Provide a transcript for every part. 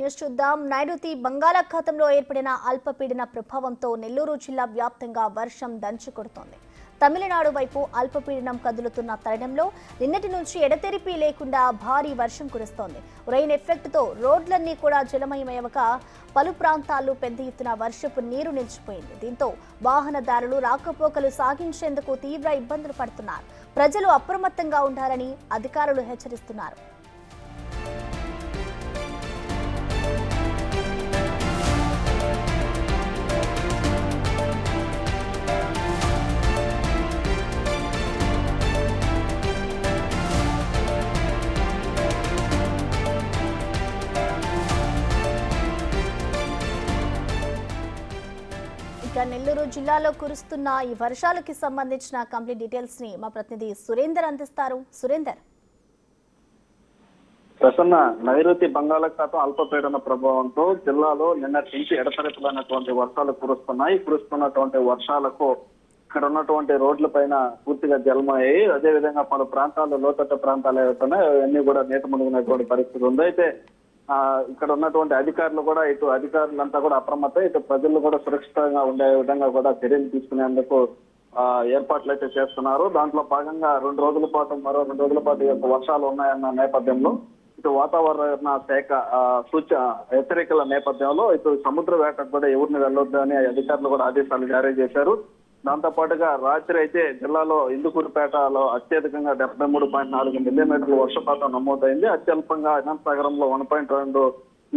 News చూద్దాం. నైరుతి బంగాళాఖాతంలో ఏర్పడిన అల్పపీడన ప్రభావంతో నెల్లూరు జిల్లా వ్యాప్తంగా వర్షం దంచుకొడుతోంది. తమిళనాడు వైపు అల్పపీడనం కదులుతున్న తరుణంలో నిన్నటి నుంచి ఎడతెరిపి లేకుండా భారీ వర్షం కురుస్తోంది. రెయిన్ ఎఫెక్ట్తో రోడ్లన్నీ కూడా జలమయమయ్యగా పలు ప్రాంతాల్లో పెద్ద ఎత్తున వర్షపు నీరు నిలిచిపోయింది. దీంతో వాహనదారులు రాకపోకలు సాగించేందుకు తీవ్ర ఇబ్బందులు పడుతున్నారు. ప్రజలు అప్రమత్తంగా ఉండాలని అధికారులు హెచ్చరిస్తున్నారు. నెల్లూరు జిల్లాలో కురుస్తున్న ఈ వర్షాలకి సంబంధించిన కంప్లీట్ డీటెయిల్స్ ని మా ప్రతినిధి సురేందర్ అందిస్తారు. సురేందర్, ప్రసన్న, నైరుతి బంగాళాఖాతం అల్పపీడన ప్రభావంతో జిల్లాలో నిన్నటి నుంచి ఎడతెరపులైనటువంటి వర్షాలు కురుస్తున్నటువంటి వర్షాలకు ఇక్కడ ఉన్నటువంటి రోడ్ల పైన పూర్తిగా జలమయ్యాయి. అదేవిధంగా పలు ప్రాంతాల్లో లోతట్టు ప్రాంతాలు ఏవైతున్నాయి అవన్నీ కూడా నీట మునిగినటువంటి పరిస్థితి ఉంది. అయితే ఇక్కడ ఉన్నటువంటి అధికారులు కూడా అధికారులంతా కూడా అప్రమత్తం, ప్రజలు కూడా సురక్షితంగా ఉండే విధంగా కూడా చర్యలు తీసుకునేందుకు ఏర్పాట్లు అయితే చేస్తున్నారు. దాంట్లో భాగంగా మరో 2 రోజుల పాటు వర్షాలు ఉన్నాయన్న నేపథ్యంలో వాతావరణ శాఖ హెచ్చరికల నేపథ్యంలో సముద్ర వేటకు కూడా ఎవరిని వెళ్ళొద్దు అని అధికారులు కూడా ఆదేశాలు జారీ చేశారు. దాంతో పాటుగా రాత్రి అయితే జిల్లాలో ఇందుకూరుపేటలో అత్యధికంగా 73.4 మిల్లీమీటర్లు వర్షపాతం నమోదైంది. అత్యల్పంగా అనంతసాగరంలో 1.2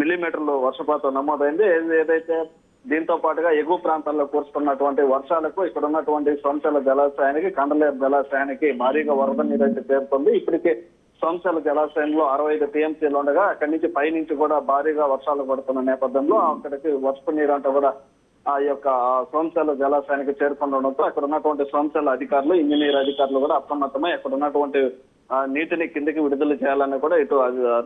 మిల్లీమీటర్లు వర్షపాతం నమోదైంది. ఏదైతే దీంతో పాటుగా ఎగువ ప్రాంతాల్లో కురుస్తున్నటువంటి వర్షాలకు ఇక్కడ ఉన్నటువంటి సోమశల జలాశయానికి, కండలేరు జలాశయానికి భారీగా వరద నీరు అయితే చేరుతుంది. ఇప్పటికే సోమశల జలాశయంలో 65 టీఎంసీలు ఉండగా అక్కడి నుంచి పైనుంచి కూడా భారీగా వర్షాలు పడుతున్న నేపథ్యంలో అక్కడికి వర్షపు నీరు అంతా కూడా ఆ యొక్క సోమశల జలాశయానికి చేరుకుండడంతో అక్కడ ఉన్నటువంటి సోమశల అధికారులు, ఇంజనీర్ అధికారులు కూడా అప్రమత్తమై అక్కడ ఉన్నటువంటి నీటిని కిందకి విడుదల చేయాలని కూడా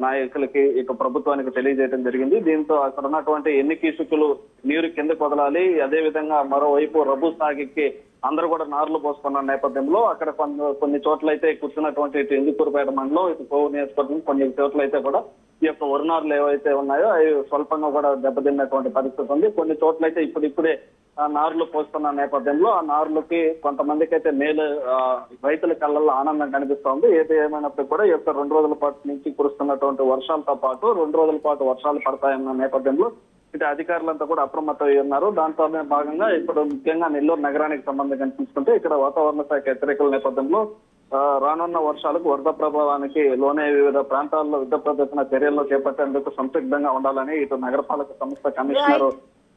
నాయకులకి ప్రభుత్వానికి తెలియజేయడం జరిగింది. దీంతో అక్కడ ఉన్నటువంటి ఎన్ని ఇసుకలు నీరు కిందకు వదలాలి, అదేవిధంగా మరోవైపు రబు సాగుకి అందరూ కూడా నార్లు పోసుకున్న నేపథ్యంలో అక్కడ కొన్ని చోట్ల అయితే కూర్చున్నటువంటి ఇందుకూరుపేట మండలం, కోవూరు నియోజకవర్గం కొన్ని చోట్ల అయితే కూడా ఈ యొక్క వరునార్లు ఏవైతే ఉన్నాయో అవి స్వల్పంగా కూడా దెబ్బతిన్నటువంటి పరిస్థితి ఉంది. కొన్ని చోట్ల అయితే ఇప్పుడిప్పుడే నార్లు పోస్తున్న నేపథ్యంలో ఆ నార్లకి కొంతమందికి అయితే మేలు, రైతుల కళ్ళల్లో ఆనందం కనిపిస్తోంది. ఏది ఏమైనప్పుడు కూడా ఈ యొక్క 2 రోజుల పాటు నుంచి కురుస్తున్నటువంటి వర్షాలతో పాటు 2 రోజుల పాటు వర్షాలు పడతాయన్న నేపథ్యంలో అధికారులంతా కూడా అప్రమత్తమై ఉన్నారు. దాంతోనే భాగంగా ఇప్పుడు ముఖ్యంగా నెల్లూరు నగరానికి సంబంధించి చూసుకుంటే ఇక్కడ వాతావరణ శాఖ హెచ్చరికల నేపథ్యంలో రానున్న వర్షాలకు వరద ప్రభావానికి లోనే వివిధ ప్రాంతాల్లో యుద్ధ ప్రదర్శన చర్యల్లో చేపట్టేందుకు సంసిద్ధంగా ఉండాలని నగరపాలక సంస్థ కమిషనర్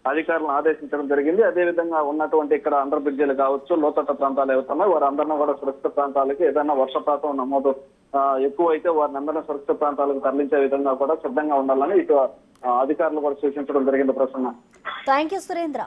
అధికారులను ఆదేశించడం జరిగింది. అదేవిధంగా ఉన్నటువంటి ఇక్కడ అండర్ బ్రిడ్జిలు కావచ్చు, లోతట్ట ప్రాంతాలు ఏవైతున్నాయి వారందరినీ కూడా సురక్షిత ప్రాంతాలకి, ఏదైనా వర్షపాతం నమోదు ఎక్కువైతే వారిని అందరినీ సురక్షిత ప్రాంతాలకు తరలించే విధంగా కూడా సిద్ధంగా ఉండాలని అధికారులు కూడా సూచించడం జరిగింది. Prasanna, thank you Surendra.